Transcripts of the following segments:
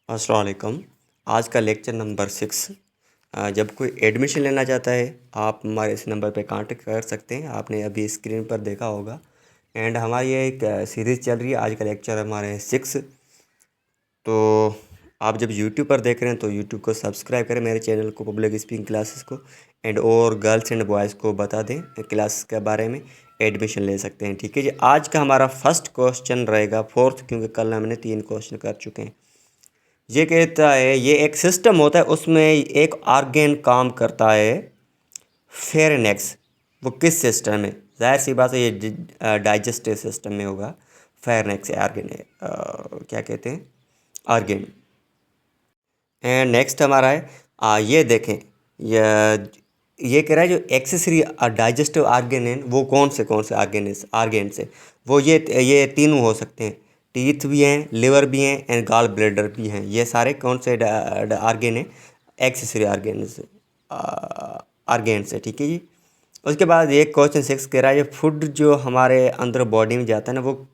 अस्सलाम वालेकुम। आज का लेक्चर नंबर 6। जब कोई एडमिशन लेना चाहता है आप हमारे इस नंबर पे कांटेक्ट कर सकते हैं। आपने अभी स्क्रीन पर देखा होगा। एंड हमारी ये एक सीरीज़ चल रही है। आज का लेक्चर हमारे 6। तो आप जब यूट्यूब पर देख रहे हैं तो यूट्यूब को सब्सक्राइब करें मेरे चैनल को, पब्लिक स्पीकिंग क्लासेस को। एंड और गर्ल्स एंड बॉयज़ को बता दें क्लास के बारे में, एडमिशन ले सकते हैं। ठीक है जी। आज का हमारा फर्स्ट क्वेश्चन रहेगा फोर्थ, क्योंकि कल हमने 3 क्वेश्चन कर चुके हैं। ये कहता है ये एक सिस्टम होता है, उसमें एक आर्गेन काम करता है फेरेनेक्स। वो किस सिस्टम में? जाहिर सी बात है ये डाइजेस्टिव सिस्टम में होगा। फेरेनेक्स आर्गेन है, क्या कहते हैं, आर्गेन। एंड नेक्स्ट हमारा है ये देखें, ये कह रहा है जो एक्सेसरी डाइजेस्टिव आर्गेन है वो कौन से आर्गेन से वो ये तीनों हो सकते हैं। टीथ भी हैं, लिवर भी हैं एंड गॉल ब्लैडर भी हैं। ये सारे कौन से आर्गेन हैं? एक्सेसरी आर्गेन से। ठीक है जी। उसके बाद ये क्वेश्चन 6 कह रहा है ये फूड जो हमारे अंदर बॉडी में जाता है ना, वो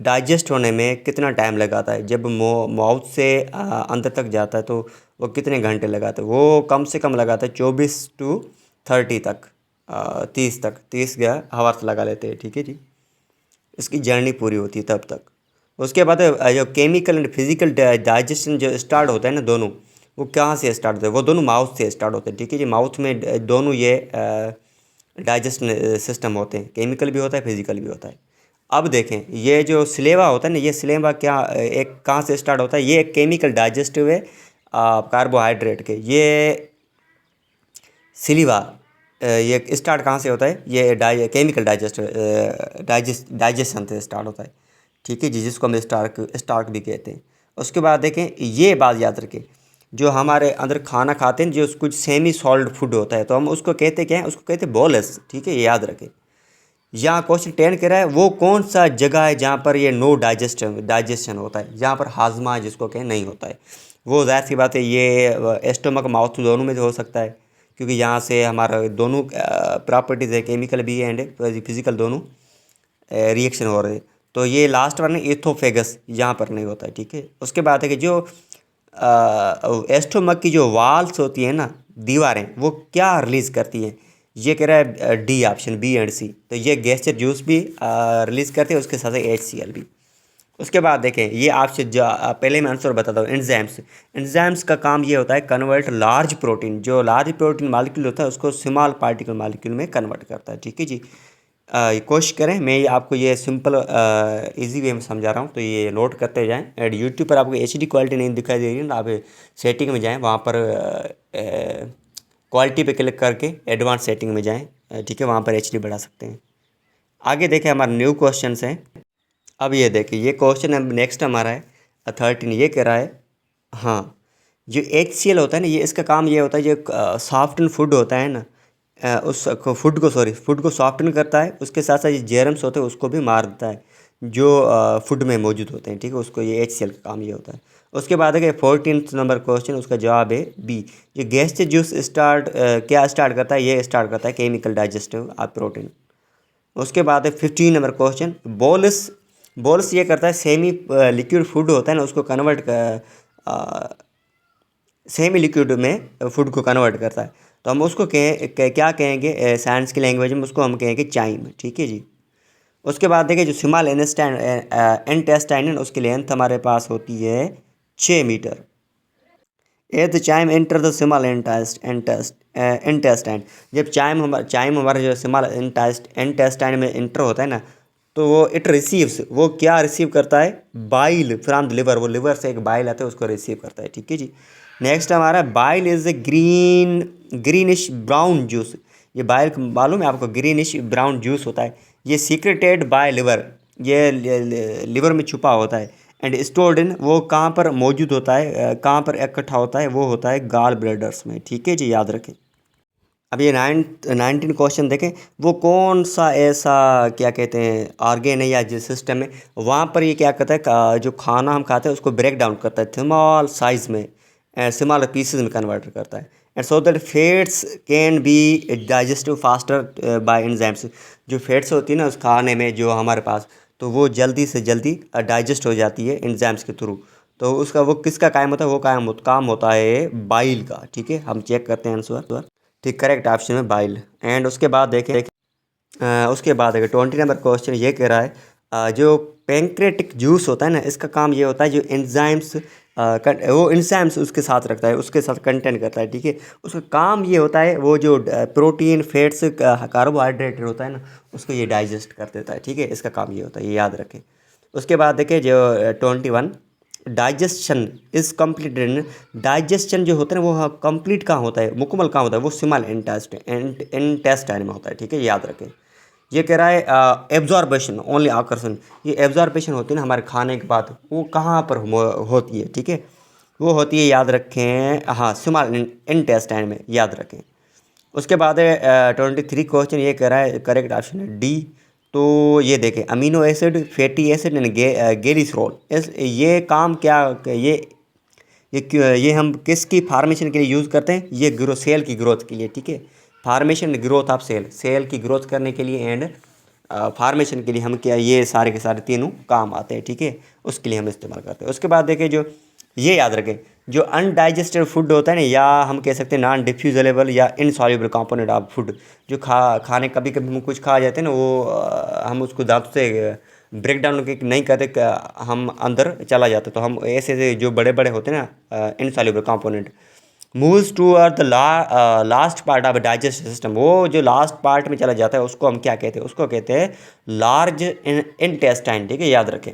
डाइजेस्ट होने में कितना टाइम लगाता है? जब माउथ से अंदर तक जाता है तो वो कितने घंटे लगाता है? वो कम से कम लगाता है 24 to 30 तक, 30 हावर्स लगा लेते हैं। ठीक है जी। इसकी जर्नी पूरी होती है तब तक। उसके बाद जो केमिकल एंड फिजिकल डाइजेशन जो स्टार्ट होता है ना, दोनों वो कहाँ से स्टार्ट होता है? वो दोनों माउथ से स्टार्ट होते हैं। ठीक है जी। माउथ में दोनों ये डाइजेशन सिस्टम होते हैं, केमिकल भी होता है, फिजिकल भी होता है। अब देखें ये जो सिलेवा होता है ना, ये सिलेवा क्या एक कहाँ से स्टार्ट होता है? ये एक केमिकल डाइजेस्टिव है कार्बोहाइड्रेट के। ये सिलिवा ये स्टार्ट कहाँ से होता है? ये केमिकल डाइजेशन से स्टार्ट होता है। ठीक है जी, जिसको हम स्टार्क भी कहते हैं। उसके बाद देखें, ये बात याद रखें, जो हमारे अंदर खाना खाते हैं जो कुछ सेमी सॉल्ड फूड होता है तो हम उसको कहते क्या हैं? उसको कहते हैं बोलस। ठीक है, ये याद रखें। यहाँ क्वेश्चन 10 कह रहा है वो कौन सा जगह है जहाँ पर ये नो डाइजेशन होता है, जहाँ पर हाजमा जिसको कहें नहीं होता है। वो जाहिर सी बात है ये एस्टोमक माउथ दोनों में हो सकता है, क्योंकि यहाँ से हमारा दोनों प्रॉपर्टीज़ है, केमिकल भी एंड फिजिकल दोनों रिएक्शन हो रहे हैं। तो ये लास्ट वन है एथोफेगस, यहाँ पर नहीं होता है। ठीक है। उसके बाद है कि जो एस्टोमक की जो वाल्स होती है ना, दीवारें, वो क्या रिलीज़ करती हैं? ये कह रहा है डी ऑप्शन, बी एंड सी। तो ये गैस्ट्रिक जूस भी रिलीज़ करते हैं, उसके साथ HCl भी। उसके बाद देखें, ये आपसे पहले मैं आंसर बताता हूँ। एंजाइम्स का काम ये होता है कन्वर्ट लार्ज प्रोटीन, जो लार्ज प्रोटीन मालिक्यूल होता है उसको स्मॉल पार्टिकल मालिक्यूल में कन्वर्ट करता है। ठीक है जी। कोशिश करें, मैं आपको ये सिंपल इजी वे में समझा रहा हूँ, तो ये नोट करते जाएं। एंड यूट्यूब पर आपको HD क्वालिटी नहीं दिखाई दे रही है ना, आप सेटिंग में जाएं, वहाँ पर क्वालिटी पे क्लिक करके एडवांस सेटिंग में जाएं। ठीक है, वहाँ पर HD बढ़ा सकते हैं। आगे देखें, हमारे न्यू क्वेश्चन हैं। अब ये देखिए, ये क्वेश्चन नेक्स्ट हमारा है 13। ये कह रहा है हाँ, जो HCl होता है ना, ये इसका काम ये होता है, जो सॉफ्टन फूड होता है ना, उस फूड को सॉफ्टन करता है। उसके साथ साथ ये जेरम्स होते हैं उसको भी मार देता है, जो फूड में मौजूद होते हैं। ठीक है, उसको ये HCl का काम ये होता है। उसके बाद है 14 नंबर क्वेश्चन, उसका जवाब है बी। ये गैस्ट्रिक जूस क्या स्टार्ट करता है? ये स्टार्ट करता है केमिकल डाइजेस्टिव प्रोटीन। उसके बाद है 15 नंबर क्वेश्चन, बोलस ये करता है सेमी लिक्विड फूड होता है ना, उसको कन्वर्ट सेमी लिक्विड में फूड को कन्वर्ट करता है। तो हम उसको क्या कहेंगे साइंस की लैंग्वेज में? उसको हम कहेंगे चाइम। ठीक है जी। उसके बाद देखिए, जो स्मॉल इंटेस्टाइन है उसकी लेंथ हमारे पास होती है 6 metre. The chyme enter the small intestine. जब चाइम हमारे जो स्मॉल इंटेस्टाइन में इंटर होता है ना, तो वो वो क्या रिसीव करता है? Bile from the liver. वो लिवर से एक बाइल आता है, उसको रिसीव करता है। ठीक है जी। नेक्स्ट हमारा bile is a greenish brown juice. ये बाइल मालूम है आपको, ग्रीनिश ब्राउन जूस होता है। ये सीक्रेटेड बाय लिवर, ये लिवर में छुपा होता है। एंड स्टोर्ड इन, वो कहाँ पर मौजूद होता है, कहाँ पर इकट्ठा होता है? वो होता है गॉल ब्लैडर्स में। ठीक है जी, याद रखें। अब ये 19 क्वेश्चन देखें, वो कौन सा ऐसा क्या कहते हैं आर्गेन है या जिस सिस्टम है, वहाँ पर ये क्या करता है, जो खाना हम खाते हैं उसको ब्रेक डाउन करता है स्मॉल साइज में, स्मॉल पीसेस में कन्वर्ट करता है। And so that fats can be digestive faster by enzymes. जो फैट्स होती है ना उस खाने में जो हमारे पास, तो वो जल्दी से जल्दी डाइजेस्ट हो जाती है एंजाइम्स के थ्रू। तो उसका वो किसका काम होता है, वो काम होता है बाइल का। ठीक है, हम चेक करते हैं आंसर। ठीक, करेक्ट ऑप्शन है बाइल। एंड उसके बाद देखें उसके बाद अगर 20 नंबर क्वेश्चन ये कह रहा है जो पेंक्रेटिक जूस होता है ना, इसका काम ये होता है जो एंजाइम्स वो एंजाइम्स उसके साथ रखता है, उसके साथ कंटेंट करता है। ठीक है, उसका काम ये होता है वो जो प्रोटीन फैट्स कार्बोहाइड्रेट होता है ना, उसको ये डाइजेस्ट कर देता है। ठीक है, इसका काम ये होता है, ये याद रखें। उसके बाद देखें जो 21 डाइजेशन इज कम्प्लीटेड। डाइजेशन जो होता है ना वो कंप्लीट कहाँ होता है, मुकम्मल कहाँ होता है, वो स्मॉल इंटेस्टाइन में होता है। ठीक है, याद रखें। ये कह रहा है एब्जॉर्बेशन ओनली आकर्षण, ये एब्जॉर्बेशन होती है ना हमारे खाने के बाद, वो कहाँ पर होती है। ठीक है, वो होती है, याद रखें, हाँ, स्मॉल इंटेस्टाइन में, याद रखें। उसके बाद 23 क्वेश्चन ये कह रहा है करेक्ट ऑप्शन है डी। तो ये देखें amino acid, fatty acid and glycerol, ये काम क्या, ये हम किसकी फार्मेशन के लिए यूज़ करते हैं, ये सेल की ग्रोथ के लिए। ठीक है, फार्मेशन ग्रोथ ऑफ सेल की ग्रोथ करने के लिए एंड फार्मेशन के लिए हम क्या, ये सारे के सारे तीनों काम आते हैं। ठीक है, उसके लिए हम इस्तेमाल करते हैं। उसके बाद देखें जो ये याद रखें जो अनडाइजेस्टेड फूड होता है ना, या हम कह सकते हैं नॉन डिफ्यूजेबल या इनसॉल्युबल कंपोनेंट ऑफ फूड, जो खाने कभी कभी हम कुछ खा जाते हैं ना, वो हम उसको दांतों से ब्रेक डाउन नहीं करते, हम अंदर चला जाता, तो हम ऐसे ऐसे जो बड़े बड़े होते हैं ना insoluble component moves to are the last part of digestive system, वो जो लास्ट पार्ट में चला जाता है उसको हम क्या कहते हैं, उसको कहते हैं लार्ज इंटेस्टाइन। ठीक है, याद रखें।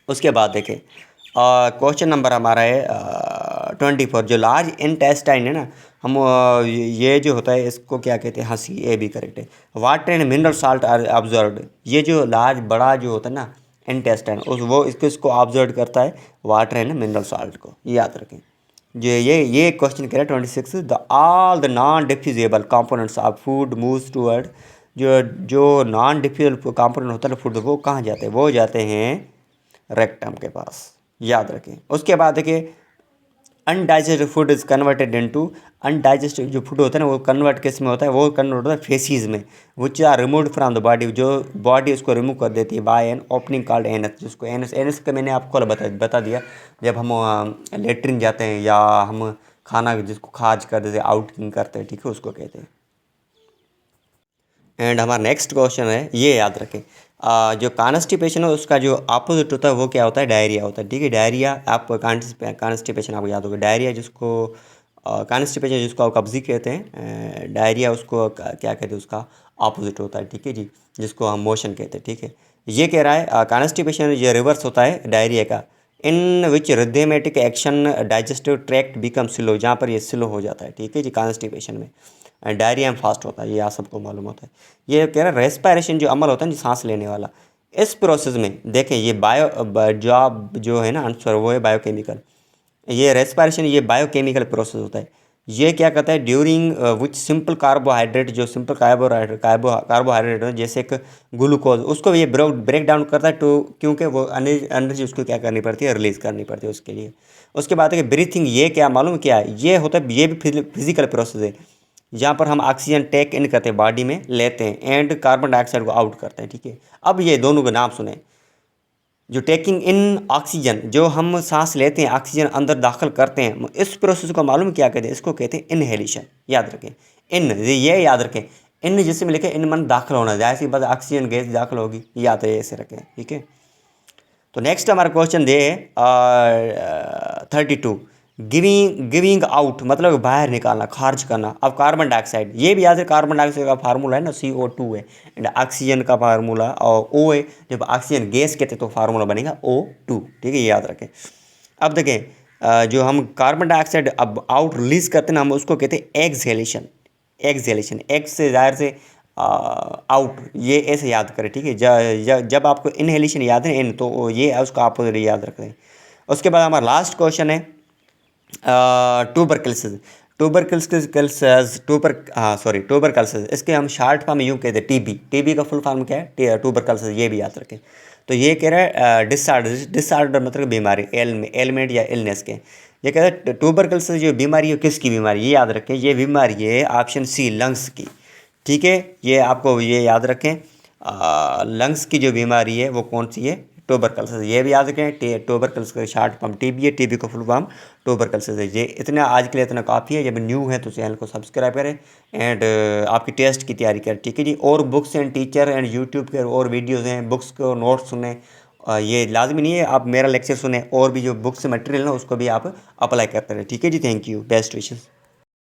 उसके बाद देखें क्वेश्चन नंबर हमारा है 24 जो लार्ज इंटेस्टाइन है ना, हम ये जो होता है इसको क्या कहते हैं, हाँ सी ए भी करेक्ट है। Water and mineral salt are observed, ये जो लार्ज बड़ा जो होता है ना इंटेस्टाइन, वो इसको ऑब्जर्व करता है वाटर एंड मिनरल साल्ट को, याद रखें। ये क्वेश्चन कह रहा है 26 the all the non diffusible components of food moves toward, जो नॉन डिफ्यूजेबल कंपोनेंट होता है फूड, वो कहाँ जाते हैं, वो जाते हैं रेक्टम के पास, याद रखें। उसके बाद देखिए undigested food is converted into, undigested जो फूड होता है ना वो कन्वर्ट किस में होता है, वो कन्वर्ट होता है फेसिस में, which are removed from the body, जो बॉडी उसको रिमूव कर देती है by an opening called anus, जिसको एनस का मैंने आपको बता दिया, जब हम लेटरिन जाते हैं या हम खाना जिसको खाज कर देते हैं, आउटिंग करते हैं। ठीक है, उसको कहते हैं। एंड हमारा नेक्स्ट क्वेश्चन है, ये याद रखें जो कॉन्स्टिपेशन है उसका जो अपोजिट होता है वो क्या होता है, डायरिया होता है। ठीक है, डायरिया आप कॉन्स्टिपेशन आपको याद होगा, डायरिया जिसको कॉन्स्टिपेशन जिसको आप कब्जी कहते हैं, डायरिया उसको क्या कहते हैं, उसका अपोजिट होता है। ठीक है जी, जिसको हम मोशन कहते हैं। ठीक है, ये कह रहा है कॉन्स्टिपेशन ये रिवर्स होता है डायरिया का, in which rhythmic action digestive tract become slow, जहाँ पर ये स्लो हो जाता है। ठीक है जी, कॉन्स्टिपेशन में डायरिया में फास्ट होता है, ये आप सबको मालूम होता है। ये कह रहा है रेस्पिरेशन जो अमल होता है सांस लेने वाला, इस प्रोसेस में देखें ये जो है ना आंसर वो है बायोकेमिकल, ये रेस्पिरेशन ये बायोकेमिकल प्रोसेस होता है। ये क्या कहता है ड्यूरिंग विच सिंपल कार्बोहाइड्रेट, जो सिंपल कार्बोहाइड्रेट है जैसे एक ग्लूकोज, उसको ये ब्रेक डाउन करता है, तो क्योंकि वो एनर्जी उसको क्या करनी पड़ती है, रिलीज़ करनी पड़ती है उसके लिए। उसके बाद है ब्रीथिंग, ये क्या मालूम क्या है, ये होता है, ये भी फिजिकल प्रोसेस है, जहाँ पर हम ऑक्सीजन टेक इन करते हैं बॉडी में लेते हैं एंड कार्बन डाइऑक्साइड को आउट करते हैं। ठीक है, अब ये दोनों के नाम सुने, जो टेकिंग इन ऑक्सीजन, जो हम सांस लेते हैं ऑक्सीजन अंदर दाखिल करते हैं, इस प्रोसेस को मालूम क्या कहते हैं, इसको कहते हैं इनहेलेशन, याद रखें। इन ये याद रखें, इन जिसमें लिखे इन मन दाखिल होना, जाहिर सी बात ऑक्सीजन गैस दाखिल होगी, याद है ऐसे रखें। ठीक है, तो नेक्स्ट हमारा क्वेश्चन दे 32 गिविंग आउट मतलब बाहर निकालना, खारिज करना। अब कार्बन डाइऑक्साइड ये भी याद है, कार्बन डाइऑक्साइड का फार्मूला है ना CO2 है, एंड ऑक्सीजन का फार्मूला और O है, जब ऑक्सीजन गैस कहते तो फार्मूला बनेगा O2। ठीक है, ये याद रखें। अब देखें जो हम कार्बन डाइऑक्साइड अब आउट रिलीज़ करते हैं ना, हम उसको कहते हैं एक्सहेलेशन। एक्स से जाहिर से आउट, ये ऐसे याद करें। ठीक है, जब आपको इनहेलेशन याद है इन, तो ये उसका अपोजिट याद रख दें। उसके बाद हमारा लास्ट क्वेश्चन है ट्यूबरकल्सिस, इसके हम शार्ट फॉर्म में यूँ कहते हैं टीबी का फुल फॉर्म क्या है, ट्यूबरकल्सिस, ये भी याद रखें। तो ये कह रहा है डिसऑर्डर मतलब बीमारी, एलमेंट या इलनेस के। ये कह रहा है ट्यूबरकल्सिस जो बीमारी है किसकी बीमारी, ये याद रखें, ये बीमारी है ऑप्शन सी लंग्स की। ठीक है, ये आपको ये याद रखें, लंग्स की जो बीमारी है वो कौन सी है, ट्यूबरकलोसिस, ये भी याद रखें। ट्यूबरकलोसिस का शॉर्ट फॉर्म टीबी है, टीबी का फुल फॉर्म ट्यूबरकलोसिस है। ये इतना आज के लिए इतना काफ़ी है। जब न्यू है तो चैनल को सब्सक्राइब करें एंड आपकी टेस्ट की तैयारी करें, ठीक है जी। और books and teacher and YouTube के और वीडियोज़ हैं, बुक्स को नोट्स सुने। ये लाजमी नहीं है आप मेरा लेक्चर सुने, और भी जो बुक्स मटेरियल है उसको भी आप अप्लाई करते रहें, ठीक है जी। Thank you, best wishes.